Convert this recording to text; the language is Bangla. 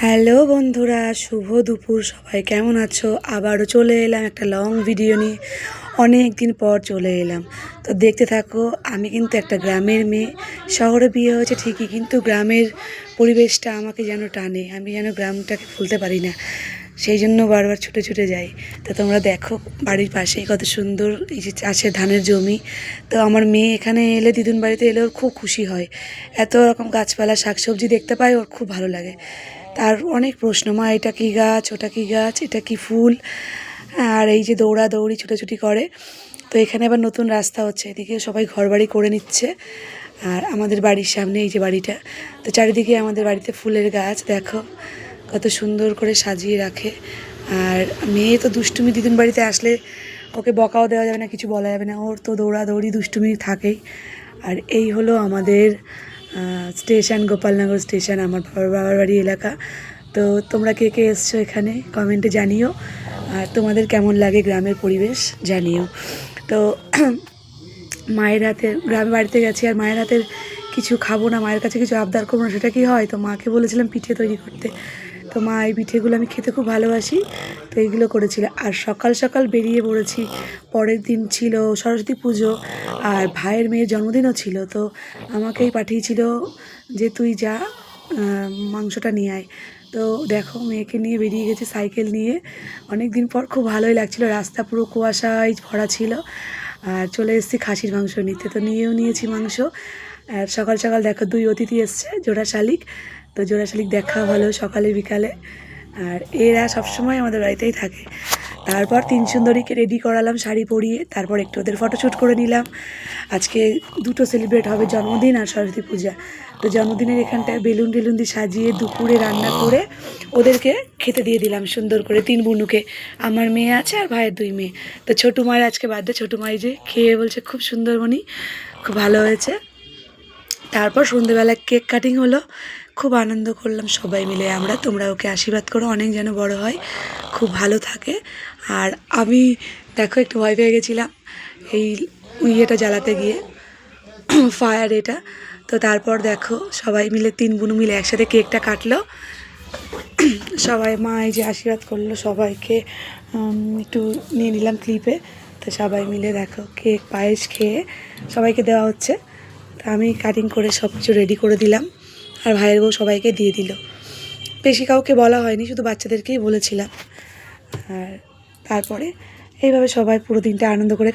হ্যালো বন্ধুরা, শুভ দুপুর। সবাই কেমন আছো? আবারও চলে এলাম একটা লং ভিডিও নিয়ে। অনেক দিন পর চলে এলাম, তো দেখতে থাকো। আমি কিন্তু একটা গ্রামের মেয়ে। শহরে বিয়ে হয়েছে ঠিকই, কিন্তু গ্রামের পরিবেশটা আমাকে যেন টানে। আমি যেন গ্রামটাকে ভুলতে পারি না, সেই জন্য বারবার ছুটে ছুটে যাই। তো তোমরা দেখো বাড়ির পাশেই কত সুন্দর এই যে চাষের ধানের জমি। তো আমার মেয়ে এখানে এলে, দিদুন বাড়িতে এলে ওর খুব খুশি হয়। এত রকম গাছপালা শাকসবজি দেখতে পায়, ওর খুব ভালো লাগে। তার অনেক প্রশ্ন, মা এটা কী গাছ, ওটা কী গাছ, এটা কী ফুল। আর এই যে দৌড়াদৌড়ি ছুটোছুটি করে। তো এখানে আবার নতুন রাস্তা হচ্ছে, এদিকে সবাই ঘরবাড়ি করে নিচ্ছে। আর আমাদের বাড়ির সামনে এই যে বাড়িটা, তো চারিদিকে আমাদের বাড়িতে ফুলের গাছ দেখো কত সুন্দর করে সাজিয়ে রাখে। আর মেয়ে তো দুষ্টুমি, দিদুন বাড়িতে আসলে ওকে বকাও দেওয়া যাবে না, কিছু বলা যাবে না, ওর তো দৌড়াদৌড়ি দুষ্টুমি থাকেই। আর এই হলো আমাদের স্টেশন, গোপালনগর স্টেশন, আমার বাবার বাড়ি এলাকা। তো তোমরা কে কে এসছো এখানে কমেন্টে জানিও, আর তোমাদের কেমন লাগে গ্রামের পরিবেশ জানিও। তো মায়ের হাতে গ্রামের বাড়িতে গেছি, আর মায়ের হাতের কিছু খাবো না, মায়ের কাছে কিছু আবদার করবো না, সেটা কি হয়? তো মাকে বলেছিলাম পিঠে তৈরি করতে। তো মা এই পিঠেগুলো, আমি খেতে খুব ভালোবাসি, তো এইগুলো করেছিল। আর সকাল সকাল বেরিয়ে পড়েছি। পরের দিন ছিল সরস্বতী পুজো, আর ভাইয়ের মেয়ের জন্মদিনও ছিল। তো আমাকেই পাঠিয়েছিল যে তুই যা, মাংসটা নিয়ে আয়। তো দেখো মেয়েকে নিয়ে বেরিয়ে গেছি সাইকেল নিয়ে। অনেক দিন পর খুব ভালোই লাগছিলো, রাস্তা পুরো কুয়াশায় ভরা ছিল। আর চলে এসেছি খাসির মাংস নিতে, তো নিয়েও নিয়েছি মাংস। আর সকাল সকাল দেখো 2 অতিথি এসছে, জোড়া শালিক। তো জোড়া শালিক দেখা ভালো সকালে বিকালে, আর এরা সবসময় আমাদের বাড়িতেই থাকে। তারপর 3 সুন্দরীকে রেডি করালাম শাড়ি পরিয়ে, তারপর একটু ওদের ফটোশ্যুট করে নিলাম। আজকে দুটো সেলিব্রেট হবে, জন্মদিন আর সরস্বতী পূজা। তো জন্মদিনের এখানটায় বেলুন টেলুন দিয়ে সাজিয়ে দুপুরে রান্না করে ওদেরকে খেতে দিয়ে দিলাম সুন্দর করে, 3 বুনুকে। আমার মেয়ে আছে আর ভাইয়ের 2 মেয়ে। তো ছোটো মায়ের আজকে বার্থডে, ছোটো মাই যে খেয়ে বলছে খুব সুন্দর বনি, খুব ভালো হয়েছে। তারপর সন্ধ্যেবেলা কেক কাটিং হলো, খুব আনন্দ করলাম সবাই মিলে আমরা। তোমরা ওকে আশীর্বাদ করো, অনেক যেন বড় হয়, খুব ভালো থাকে। আর আমি দেখো একটু ভয় পেয়ে গেছিলাম এই ইয়েটা জ্বালাতে গিয়ে, ফায়ার এটা। তো তারপর দেখো সবাই মিলে 3 বোন মিলে একসাথে কেকটা কাটলো। সবাই মা এই যে আশীর্বাদ করলো সবাইকে, একটু নিয়ে নিলাম ক্লিপে। তো সবাই মিলে দেখো কেক পায়েস খেয়ে সবাইকে দেওয়া হচ্ছে। তা আমি কাটিং করে সব কিছু রেডি করে দিলাম, আর ভাইয়ের বউ সবাইকে দিয়ে দিল। বেশি কাউকে বলা হয়নি, শুধু বাচ্চাদেরকেই বলেছিলাম। আর তারপরে এইভাবে সবাই পুরো দিনটা আনন্দ করে